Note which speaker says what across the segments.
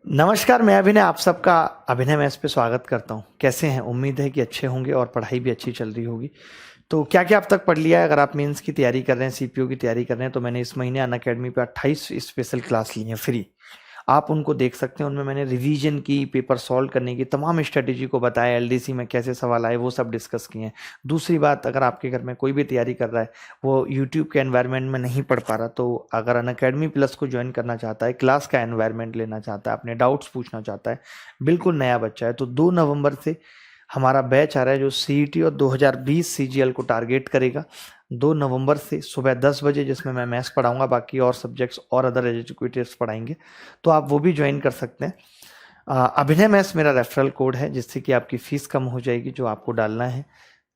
Speaker 1: नमस्कार, मैं अभिनय आप सबका अभिनय मैथ्स पे स्वागत करता हूँ। कैसे हैं? उम्मीद है कि अच्छे होंगे और पढ़ाई भी अच्छी चल रही होगी। तो क्या-क्या अब तक पढ़ लिया है? अगर आप मेंस की तैयारी कर रहे हैं, सीपीओ की तैयारी कर रहे हैं, तो मैंने इस महीने अनअकैडमी पे 28 स्पेशल क्लास ली हैं फ्री। आप उनको देख सकते हैं, उनमें मैंने रिवीजन की, पेपर सॉल्व करने की तमाम स्ट्रैटेजी को बताया, एलडीसी में कैसे सवाल आए वो सब डिस्कस किए हैं। दूसरी बात, अगर आपके घर में कोई भी तैयारी कर रहा है, वो यूट्यूब के एनवायरनमेंट में नहीं पढ़ पा रहा, तो अगर अनअकैडमी प्लस को ज्वाइन करना चाहता है, क्लास का एनवायरनमेंट लेना चाहता है, अपने डाउट्स पूछना चाहता है, बिल्कुल नया बच्चा है, तो 2 नवंबर से हमारा बैच आ रहा है जो सीईटी और 2020 सीजीएल को टारगेट करेगा। 2 नवंबर से सुबह 10 बजे, जिसमें मैं मैथ्स पढ़ाऊंगा, बाकी और सब्जेक्ट्स और अदर एजुकेटिव्स पढ़ाएंगे, तो आप वो भी ज्वाइन कर सकते हैं। अभिनय मैथ्स मेरा रेफरल कोड है, जिससे कि आपकी फीस कम हो जाएगी जो आपको डालना है।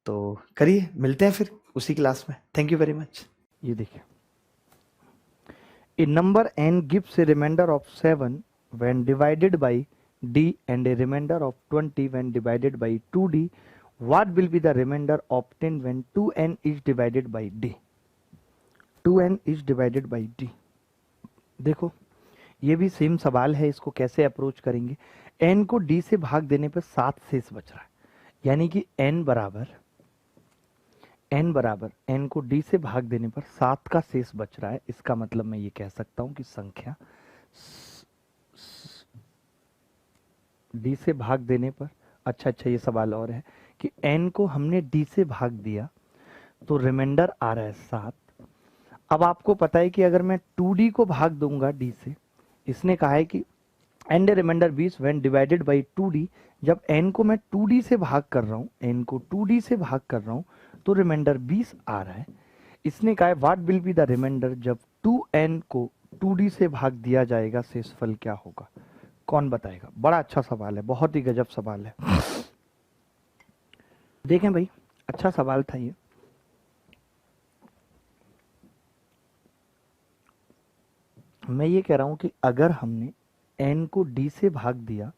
Speaker 1: तो करिए, मिलते हैं फिर उसी क्लास में। Thank you very much.
Speaker 2: ये देखिए, a number n gives a remainder of 7 when divided by d and a remainder of 20 when divided by 2d. What will be the remainder obtained when 2n is divided by d? 2n is divided by d. देखो, ये भी same सवाल है। इसको कैसे approach करेंगे? n को d से भाग देने पर 7 शेष बच रहा है, यानी कि n बराबर n को d से भाग देने पर 7 का शेष बच रहा है। इसका मतलब मैं ये कह सकता हूं कि संख्या d से भाग देने पर अच्छा, ये सवाल और है कि n को हमने d से भाग दिया तो रिमाइंडर आ रहा है 7। अब आपको पता है कि अगर मैं 2d को भाग दूंगा d से, इसने कहा है कि and remainder 20 when divided by 2d। जब n को मैं 2d से भाग कर रहा हूं, n को 2d से भाग कर रहा हूं, तो रिमाइंडर 20 आ रहा है। इसने कहा है what will be the remainder जब 2n को 2d से भाग दिया जाएगा, शेषफल क्या होगा? कौन बताएगा? बड़ा अच्छा सवाल है, बहुत ही गजब सवाल है। देखें भाई, अच्छा सवाल था ये। मैं ये कह रहा हूं कि अगर हमने n को d से भाग दिया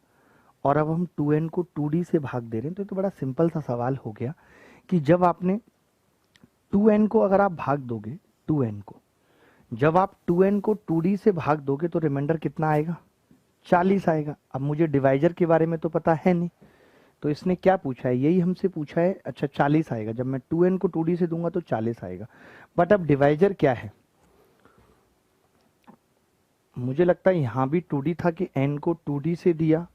Speaker 2: और अब हम 2n को 2d से भाग दे रहे हैं, तो बड़ा सिंपल सा सवाल हो गया कि जब आपने 2n को अगर आप भाग दोगे, 2n को जब आप 2n को 2d से भाग दोगे तो रिमाइंडर कितना आएगा? 40 आएगा। अब मुझे डिवाइजर के बारे में तो पता है नहीं, तो इसने क्या पूछा है? यही हमसे पूछा है। अच्छा, 40 आएगा। जब मैं 2n को 2d से दूंगा तो 40 आएगा। बट अब डिवाइजर क्या है? मुझे लगता है यहां भी 2d था कि n को 2d से दिया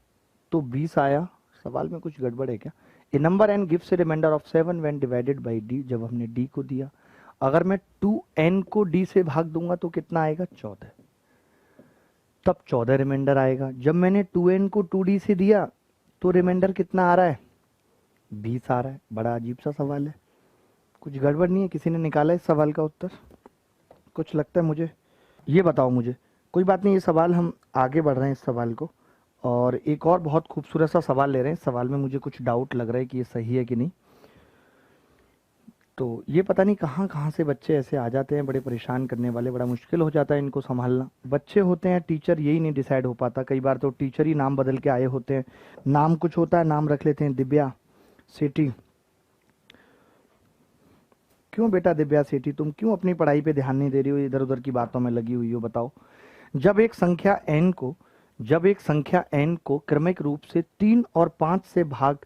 Speaker 2: तो 20 आया। सवाल में कुछ गड़बड़ है क्या? A number n gives a remainder of 7 when divided by d। जब हमने d को दिया, अगर मैं 2n को d से भाग दूंगा तो कितना आएगा? 14। तब 14 रिमाइंडर आएगा। जब मैंने 2n को 2d से दिया तो रिमाइंडर कितना आ रहा है? 20 आ रहा है। बड़ा अजीब सा सवाल है, कुछ गड़बड़ नहीं है? किसी ने निकाला इस सवाल का उत्तर? कुछ लगता है मुझे? ये बताओ मुझे। कोई बात नहीं, ये सवाल हम आगे बढ़ रहे हैं इस सवाल को, और एक और बहुत खूबसूरत सा सवाल ले रहे हैं। इस सवाल में मुझे कुछ डाउट लग रहा है कि ये सही है कि नहीं। तो ये पता नहीं कहाँ कहाँ से बच्चे ऐसे आ जाते हैं, बड़े परेशान करने वाले। बड़ा मुश्किल हो जाता है इनको संभालना। बच्चे होते हैं, टीचर यही नहीं डिसाइड हो पाता। कई बार तो टीचर ही नाम बदल के आए होते हैं। नाम कुछ होता है, नाम रख लेते हैं दिव्या सेठी। क्यों बेटा दिव्या सेठी, तुम क्यों अपनी पढ़ाई पे ध्यान नहीं दे रही हो, इधर उधर की बातों में लगी हुई हो? बताओ। जब एक संख्या n को क्रमिक रूप से 3 और 5 से भाग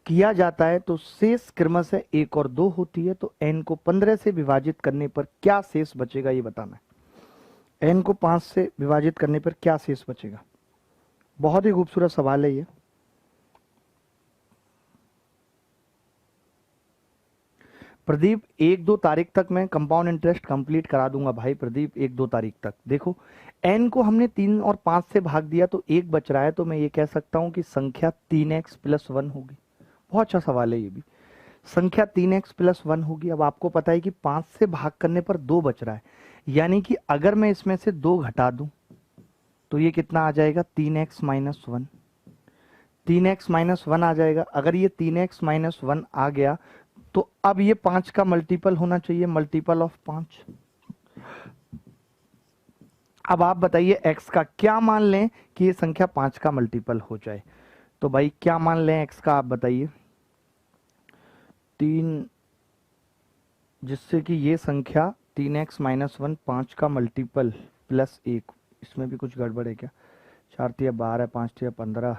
Speaker 2: किया जाता है तो शेष क्रमशः 1 और 2 होती है। तो n को 15 से विभाजित करने पर क्या शेष बचेगा, ये बताना है। n को 5 से विभाजित करने पर क्या शेष बचेगा? बहुत ही खूबसूरत सवाल है ये। प्रदीप, 1-2 तारीख तक मैं कंपाउंड इंटरेस्ट कंप्लीट करा दूंगा भाई। प्रदीप, 1-2 तारीख तक। देखो, n को हमने 3 और 5 से भाग दिया तो 1 बच रहा है, तो मैं ये कह सकता हूं कि संख्या 3x प्लस 1 होगी। बहुत अच्छा सवाल है ये भी। संख्या 3x प्लस 1 होगी। अब आपको पता है कि 5 से भाग करने पर 2 बच रहा है, यानी कि अगर मैं इसमें से 2 घटा दूं तो ये कितना आ जाएगा? 3x minus 1। 3x माइनस 1 आ जाएगा। अगर ये 3x माइनस 1 आ गया तो अब ये 5 का मल्टीपल होना चाहिए, मल्टीपल ऑफ 5। अब आप बताइए x का क्या मान लें कि ये संख्या 5 का मल्टीपल हो जाए? तो भाई क्या मान लें x का, आप बताइए। 3, जिससे कि ये संख्या 3x माइनस 1 5 का मल्टीपल प्लस 1। इसमें भी कुछ गड़बड़ है क्या? 4 तिया 12, 5 तिया 15,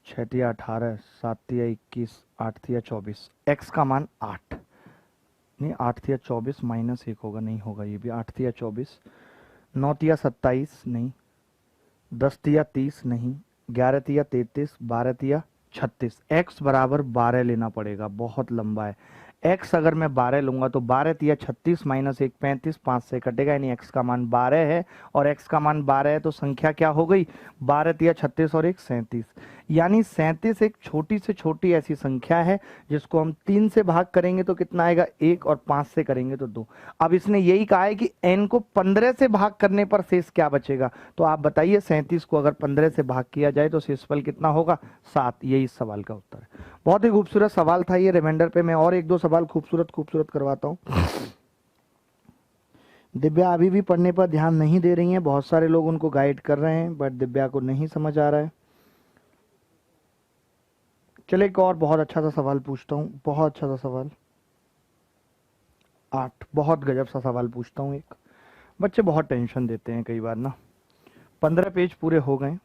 Speaker 2: 6 तिया 18, 7 तिया 21, 8 तिया 24। x का मान 8 नहीं, 8 तिया 24 माइनस 1 होगा, नहीं होगा ये भी। 8 तिया 24, 9 तिया 27 नहीं, 10 तिया 30 नहीं, 11 तिया 33, 12 तिया 36। x बराबर 12 लेना पड़ेगा, बहुत लंबा है। x अगर मैं 12 लूंगा तो 12 तिया 36 माइनस 1 35, 5 से कटेगा, यानी x का मान 12 है और x का मान 12 है तो संख्या क्या हो गई? 12 तिया 36 और 1 37। यानी 37 एक छोटी से छोटी ऐसी संख्या है जिसको हम 3 से भाग करेंगे तो कितना आएगा? 1, और 5 से करेंगे तो 2। अब इसने यही कहा है कि n को 15 से भाग करने पर शेष क्या बचेगा? तो आप बताइए 37 को अगर 15 से भाग किया जाए तो शेषफल कितना होगा? 7। यही इस सवाल का उत्तर है। बहुत ही खूबसूरत सवाल था ये। रिमाइंडर पे मैं और 1-2 सवाल खूबसूरत करवाता हूँ। दिव्या अभी भी पढ़ने पर ध्यान नहीं दे रही हैं, बहुत सारे लोग उनको गाइड कर रहे हैं बट दिव्या को नहीं समझ आ रहा है। चले एक और बहुत अच्छा सा सवाल पूछता हूँ, बहुत अच्छा सा सवाल। 8 बहुत गजब सा सवाल पूछता हूँ एक। बच्चे बहुत टेंशन देते हैं कई बार ना। 15 पेज पूरे हो गए।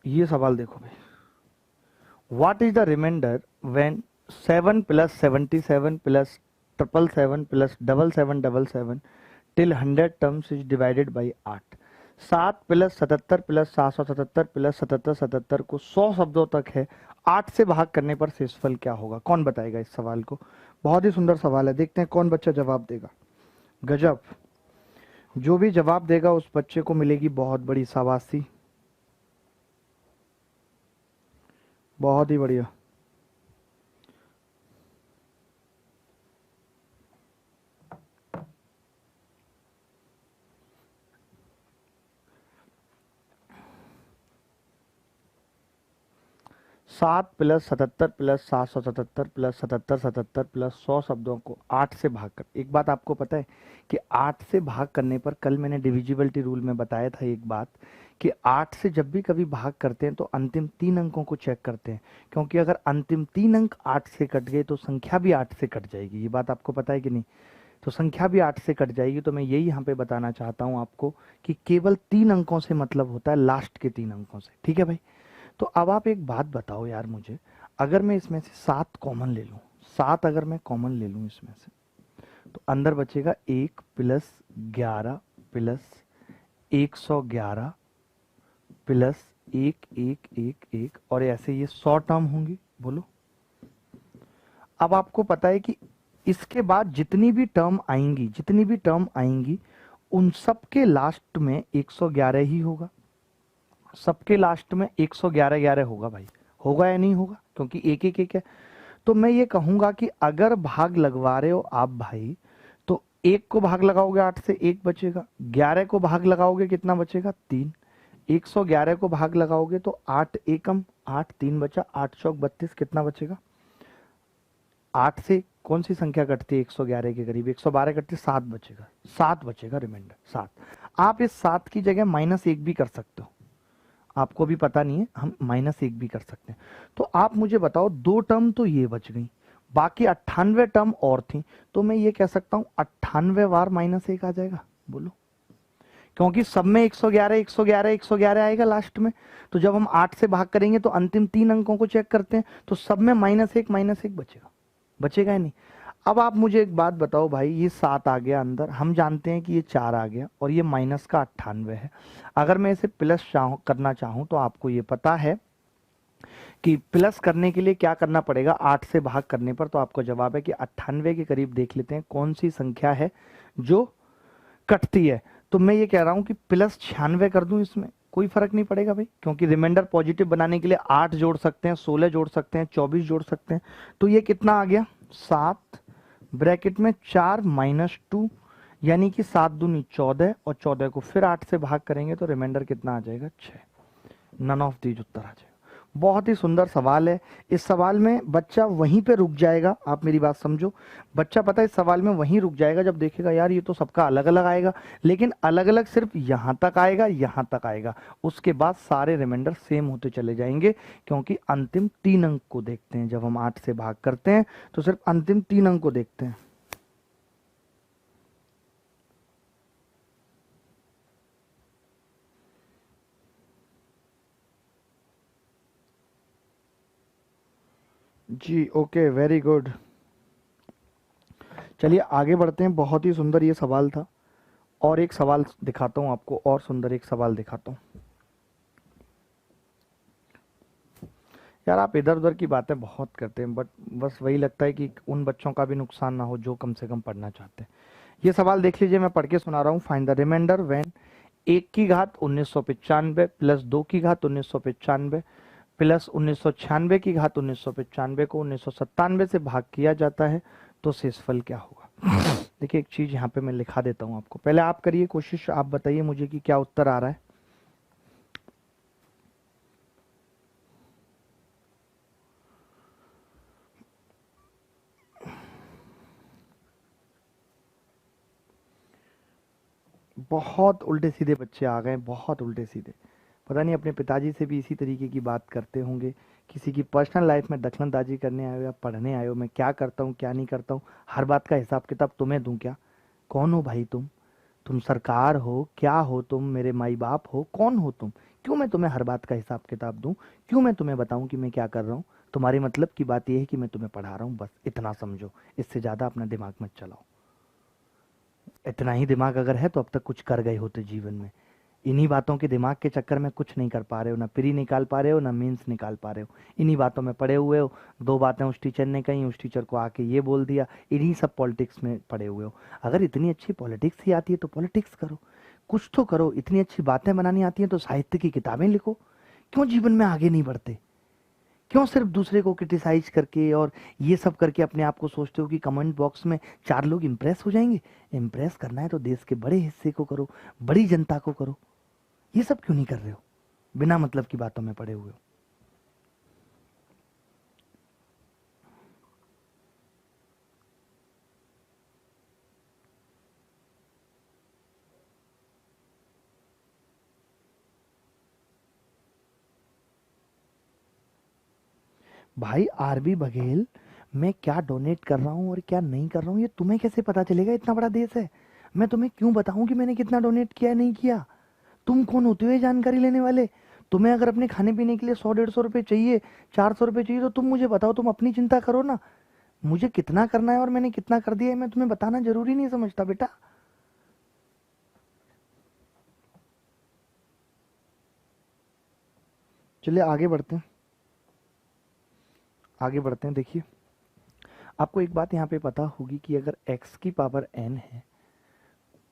Speaker 2: ये सवाल देखो भाई, what is the remainder when 7 plus 77 plus 777 plus 7777 till 100 terms is divided by 8। 7 plus 77 plus 777 plus 7777 को 100 शब्दों तक है, 8 से भाग करने पर शेषफल क्या होगा? कौन बताएगा इस सवाल को? बहुत ही सुंदर सवाल है, देखते हैं कौन बच्चा जवाब देगा। गजब, जो भी जवाब देगा उस बच्चे को मिलेगी बहुत बड़ी शाबाशी। बहुत ही बढ़िया। सात प्लस 77 प्लस 777 प्लस 7777 प्लस 100 शब्दों को 8 से भाग कर। एक बात आपको पता है कि 8 से भाग करने पर, कल मैंने डिविजिबिलिटी रूल में बताया था एक बात, कि 8 से जब भी कभी भाग करते हैं तो अंतिम 3 अंकों को चेक करते हैं, क्योंकि अगर अंतिम 3 अंक 8 से कट गए तो संख्या भी 8 से कट जाएगी। ये बात आपको पता है कि नहीं? तो संख्या भी 8 से कट जाएगी। तो मैं यही यहाँ पे बताना चाहता हूँ आपको कि केवल 3 अंकों से मतलब होता है, लास्ट के 3 अंकों से। ठीक है भाई? तो अब आप एक बात बताओ यार मुझे, अगर मैं इसमें से 7 कॉमन ले लूं, 7 अगर मैं कॉमन ले लूं इसमें से, तो अंदर बचेगा 1 प्लस 11 प्लस 111 प्लस 1 1 1 1, और ऐसे ये 100 टर्म होंगी। बोलो, अब आपको पता है कि इसके बाद जितनी भी टर्म आएंगी उन सब के लास्ट में 111 ही होगा। सबके लास्ट में 111 होगा भाई, होगा या नहीं होगा? क्योंकि एक एक एक है। तो मैं ये कहूंगा कि अगर भाग लगवा रहे हो आप भाई, तो 1 को भाग लगाओगे 8 से, 1 बचेगा। 11 को भाग लगाओगे कितना बचेगा? 3। 111 को भाग लगाओगे तो 8 एकम 8, 3 बचा, 8 चौक 32, कितना बचेगा? 8 से कौन सी संख्या कटती है 111 के करीब? 112 कटती है, 7 बचेगा। 7 बचेगा रिमाइंडर, 7। आप इस 7 की जगह -1 भी कर सकते हो, आपको भी पता नहीं है, हम -1 भी कर सकते हैं। तो आप मुझे बताओ, 2 टर्म तो ये बच गई, बाकी 98 टर्म और थी, तो मैं ये कह सकता हूं 98 बार -1 आ जाएगा। बोलो, क्योंकि सब में 111 111 111 आएगा लास्ट में। तो जब हम 8 से भाग करेंगे तो अंतिम 3 अंकों को चेक करते हैं, तो सब में -1 बचेगा, बचेगा ही नहीं। अब आप मुझे एक बात बताओ भाई, ये 7 आ गया अंदर, हम जानते हैं कि ये 4 आ गया, और ये माइनस का 98 है। अगर मैं इसे प्लस करना चाहूं तो आपको ये पता है कि प्लस करने के लिए क्या करना पड़ेगा 8 से भाग करने पर। तो आपका जवाब है कि 98 के करीब देख लेते हैं कौन सी संख्या है जो कटती है। तो मैं ये कह रहा हूं कि प्लस 96 कर दूं, इसमें कोई फर्क नहीं पड़ेगा भाई, क्योंकि रिमाइंडर पॉजिटिव बनाने के लिए 8 जोड़ सकते हैं, 16 जोड़ सकते हैं, 24 जोड़ सकते हैं। तो ये कितना आ गया? 7 ब्रैकेट में 4 -2, यानी कि 7 दूनी 14, और 14 को फिर 8 से भाग करेंगे तो रिमाइंडर कितना आ जाएगा? 6। नन ऑफ दीज उत्तर आ जाएगा। बहुत ही सुंदर सवाल है। इस सवाल में बच्चा वहीं पे रुक जाएगा, आप मेरी बात समझो। बच्चा पता है इस सवाल में वहीं रुक जाएगा जब देखेगा यार ये तो सबका अलग अलग आएगा, लेकिन अलग अलग सिर्फ यहाँ तक आएगा, यहाँ तक आएगा, उसके बाद सारे रिमाइंडर सेम होते चले जाएंगे। क्योंकि अंतिम 3 अंक को देखते हैं, जब हम 8 से भाग करते हैं तो सिर्फ अंतिम 3 अंक को देखते हैं। जी ओके, वेरी गुड। चलिए आगे बढ़ते हैं। बहुत ही सुंदर ये सवाल था। और एक सवाल दिखाता हूं आपको, और सुंदर एक सवाल दिखाता हूं। यार आप इधर उधर की बातें बहुत करते हैं, बट बस वही लगता है कि उन बच्चों का भी नुकसान ना हो जो कम से कम पढ़ना चाहते हैं। ये सवाल देख लीजिए, मैं पढ़ के सुना रहा हूँ। फाइंड द रिमाइंडर व्हेन 1 की घात 1995 प्लस 2 की घात 1995 प्लस 1996 की घात 1995 को 1997 से भाग किया जाता है तो शेषफल क्या होगा। देखिए एक चीज यहाँ पे मैं लिखा देता हूँ आपको, पहले आप करिए कोशिश, आप बताइए मुझे कि क्या उत्तर आ रहा है। बहुत उल्टे सीधे बच्चे आ गए, बहुत उल्टे सीधे। पता नहीं अपने पिताजी से भी इसी तरीके की बात करते होंगे, किसी की पर्सनल लाइफ में दखलंदाजी करने आए हो या पढ़ने आए हो, मैं क्या करता हूँ क्या नहीं करता हूँ, हर बात का हिसाब किताब तुम्हें दूं क्या? कौन हो भाई तुम सरकार हो क्या हो, तुम मेरे माई बाप हो, कौन हो तुम? क्यों मैं तुम्हें हर बात का हिसाब किताब दूं? क्यों मैं तुम्हें बताऊं कि मैं क्या कर रहा हूँ? तुम्हारी मतलब की बात यह है कि मैं तुम्हें पढ़ा रहा हूँ, बस इतना समझो। इससे ज्यादा अपना दिमाग मत चलाओ। इतना ही दिमाग अगर है तो अब तक कुछ कर गए होते जीवन में। इन्हीं बातों के दिमाग के चक्कर में कुछ नहीं कर पा रहे हो, ना प्री निकाल पा रहे हो, ना मीन्स निकाल पा रहे हो। इन्हीं बातों में पड़े हुए हो। 2 बातें उस टीचर ने कही, उस टीचर को आके ये बोल दिया, इन्हीं सब पॉलिटिक्स में पड़े हुए हो। अगर इतनी अच्छी पॉलिटिक्स ही आती है तो पॉलिटिक्स करो, कुछ तो करो। इतनी अच्छी बातें बनानी आती हैं तो साहित्य की किताबें लिखो। क्यों जीवन में आगे नहीं बढ़ते? क्यों सिर्फ दूसरे को क्रिटिसाइज करके और ये सब करके अपने आप को सोचते हो कि कमेंट बॉक्स में 4 लोग इंप्रेस हो जाएंगे? इंप्रेस करना है तो देश के बड़े हिस्से को करो, बड़ी जनता को करो। ये सब क्यों नहीं कर रहे हो? बिना मतलब की बातों में पड़े हुए हो। भाई आरबी बघेल, मैं क्या डोनेट कर रहा हूँ और क्या नहीं कर रहा हूँ ये तुम्हें कैसे पता चलेगा? इतना बड़ा देश है, मैं तुम्हें क्यों बताऊं कि मैंने कितना डोनेट किया नहीं किया? तुम कौन होते हो ये जानकारी लेने वाले? तुम्हें अगर अपने खाने पीने के लिए 100-150 रुपए चाहिए, 400 रुपए चाहिए, तो तुम मुझे बताओ, तुम अपनी चिंता करो ना। मुझे कितना करना है और मैंने कितना कर दिया है मैं तुम्हें बताना जरूरी नहीं समझता बेटा। चलिए आगे बढ़ते हैं, आगे बढ़ते हैं। देखिए आपको एक बात यहाँ पे पता होगी कि अगर x की पावर n है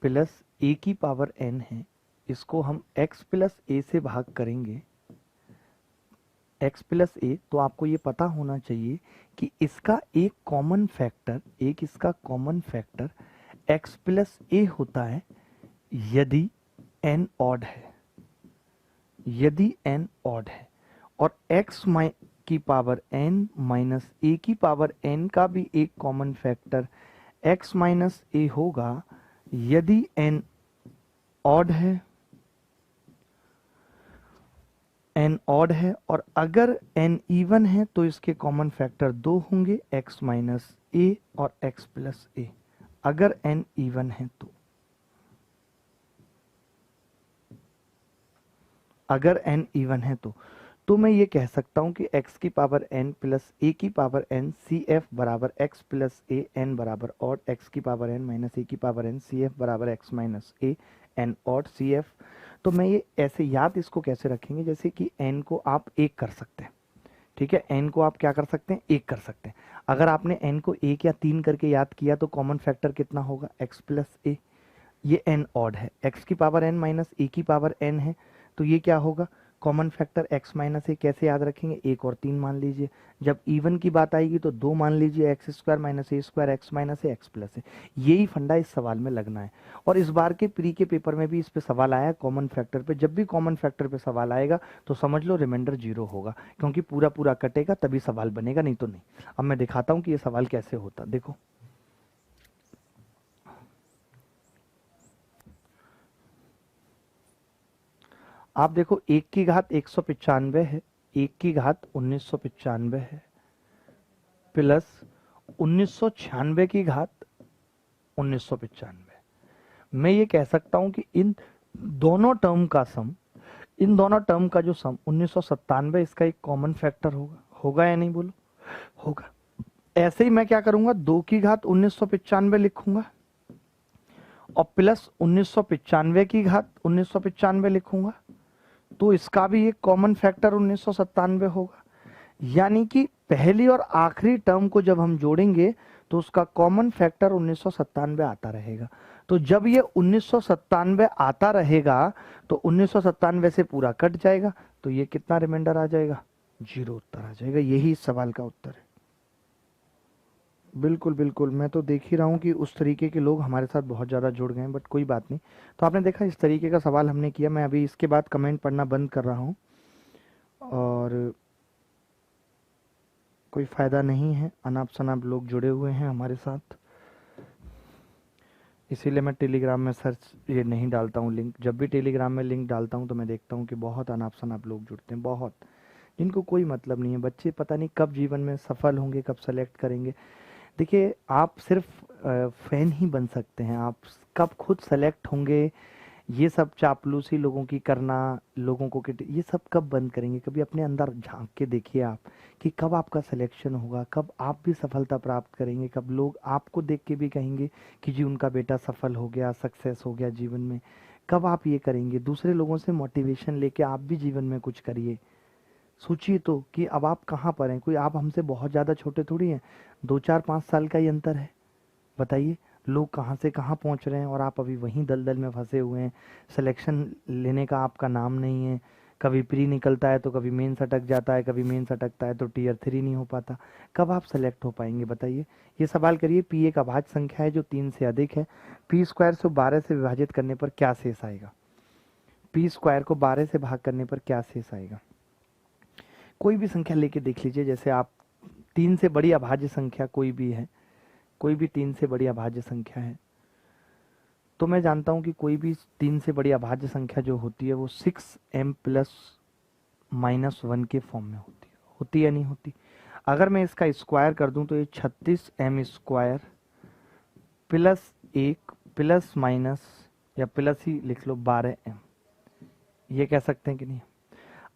Speaker 2: प्लस a की पावर n है, इसको हम x प्लस a से भाग करेंगे, x प्लस a, तो आपको ये पता होना चाहिए कि इसका एक कॉमन फैक्टर, एक इसका common factor x plus a होता है यदि n ऑड है, यदि n ऑड है। और x की पावर n माइनस a की पावर n का भी एक common factor x minus a होगा यदि n ऑड है, n ऑड है। और अगर n इवन है तो इसके कॉमन फैक्टर 2 होंगे, x माइनस a और x प्लस a, अगर n इवन है तो। अगर n इवन है तो मैं ये कह सकता हूं कि x की पावर n प्लस a की पावर n CF बराबर x प्लस a, n बराबर ऑड x की पावर n माइनस a की पावर n CF बराबर x minus a, n odd CF। तो मैं ये ऐसे याद इसको कैसे रखेंगे, जैसे कि n को आप 1 कर सकते हैं, ठीक है, n को आप क्या कर सकते हैं, 1 कर सकते हैं। अगर आपने n को 1 या 3 करके याद किया तो कॉमन फैक्टर कितना होगा, x प्लस a। ये n ऑड है, x की पावर n माइनस a की पावर n है, तो ये क्या होगा, कॉमन फैक्टर x माइनस ए कैसे याद रखेंगे, 1 और 3 मान लीजिए। जब इवन की बात आएगी तो 2 मान लीजिए, एक्स स्क्वायर माइनस ए स्क्वायर एक्स माइनस ए एक्स प्लस है। यही फंडा इस सवाल में लगना है। और इस बार के प्री के पेपर में भी इस पे सवाल आया कॉमन फैक्टर पे। जब भी कॉमन फैक्टर पे सवाल आएगा तो समझ लो रिमाइंडर 0 होगा, क्योंकि पूरा पूरा कटेगा तभी सवाल बनेगा, नहीं तो नहीं। अब मैं दिखाता हूँ कि ये सवाल कैसे होता। देखो आप देखो, 1 की घात 195 है, 1 की घात 1995 है, प्लस 1996 की घात 1995। मैं ये कह सकता हूं कि इन दोनों टर्म का सम, इन दोनों टर्म का जो सम 1997, इसका एक कॉमन फैक्टर होगा। होगा या नहीं बोलो? होगा। ऐसे ही मैं क्या करूंगा, 2 की घात 1995 लिखूंगा और प्लस 1995 की घात 1995 लिखूंगा, तो इसका भी एक कॉमन फैक्टर 1997 होगा। यानी कि पहली और आखिरी टर्म को जब हम जोड़ेंगे तो उसका कॉमन फैक्टर 1997 आता रहेगा। तो जब ये 1997 आता रहेगा तो 1997 से पूरा कट जाएगा, तो ये कितना रिमाइंडर आ जाएगा? 0 उत्तर आ जाएगा। यही इस सवाल का उत्तर है। बिल्कुल बिल्कुल, मैं तो देख ही रहा हूँ कि उस तरीके के लोग हमारे साथ बहुत ज़्यादा जुड़ गए हैं, बट कोई बात नहीं। तो आपने देखा इस तरीके का सवाल हमने किया। मैं अभी इसके बाद कमेंट पढ़ना बंद कर रहा हूँ और कोई फ़ायदा नहीं है। अनाप शनाप लोग जुड़े हुए हैं हमारे साथ, इसीलिए मैं टेलीग्राम में सर्च ये नहीं डालता हूँ लिंक। जब भी टेलीग्राम में लिंक डालता हूँ तो मैं देखता हूँ कि बहुत अनाप शनाप लोग जुड़ते हैं, बहुत, जिनको कोई मतलब नहीं है। बच्चे पता नहीं कब जीवन में सफल होंगे, कब सेलेक्ट करेंगे। देखिए, आप सिर्फ फैन ही बन सकते हैं, आप कब खुद सेलेक्ट होंगे, ये सब चापलूसी लोगों की करना, लोगों को ये सब कब बंद करेंगे? कभी अपने अंदर झांक के देखिए आप कि कब आपका सिलेक्शन होगा, कब आप भी सफलता प्राप्त करेंगे, कब लोग आपको देख के भी कहेंगे कि जी उनका बेटा सफल हो गया, सक्सेस हो गया जीवन में। कब आप ये करेंगे? दूसरे लोगों से मोटिवेशन लेके आप भी जीवन में कुछ करिए। सोचिए तो कि अब आप कहाँ पर हैं। कोई आप हमसे बहुत ज़्यादा छोटे थोड़ी हैं, 2 4 5 साल का ही अंतर है। बताइए लोग कहाँ से कहाँ पहुँच रहे हैं और आप अभी वहीं दलदल में फंसे हुए हैं। सिलेक्शन लेने का आपका नाम नहीं है। कभी प्री निकलता है तो कभी मेंस अटक जाता है, कभी मेंस अटकता है तो टियर 3 नहीं हो पाता। कब आप सेलेक्ट हो पाएंगे बताइए? ये सवाल करिए। पी एक अभाज्य संख्या है जो 3 से अधिक है। पी स्क्वायर से 12 से विभाजित करने पर क्या शेष आएगा? पी स्क्वायर को 12 से भाग करने पर क्या शेष आएगा? कोई भी संख्या लेके देख लीजिए। जैसे आप 3 से बड़ी अभाज्य संख्या कोई भी है, कोई भी 3 से बड़ी अभाज्य संख्या है, तो मैं जानता हूं कि कोई भी 3 से बड़ी अभाज्य संख्या जो होती है वो 6m प्लस माइनस 1 के फॉर्म में होती है या नहीं होती? अगर मैं इसका स्क्वायर कर दूं तो ये 36m square plus 1 plus minus या प्लस ही लिख लो 12m, ये कह सकते हैं कि नहीं?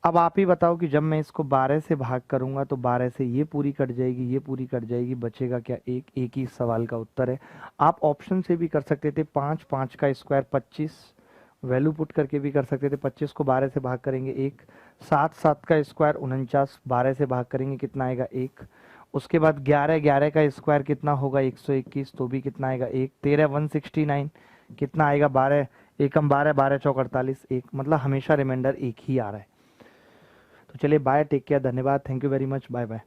Speaker 2: अब आप ही बताओ कि जब मैं इसको 12 से भाग करूंगा तो 12 से ये पूरी कट जाएगी, ये पूरी कट जाएगी, बचेगा क्या? एक ही सवाल का उत्तर है। आप ऑप्शन से भी कर सकते थे, 5 5 का स्क्वायर 25, वैल्यू पुट करके भी कर सकते थे। 25 को 12 से भाग करेंगे 1, 7 7 का स्क्वायर 49, 12 से भाग करेंगे कितना आएगा? 1। उसके बाद 11 11 का स्क्वायर कितना होगा? 121, तो भी कितना आएगा? 1। 13 169 कितना आएगा? 12 एकम 12, 12 चौक 48, 1। मतलब हमेशा रिमाइंडर 1 ही आ रहा है। तो चलिए बाय, टेक केयर, धन्यवाद, thank you very much, bye bye.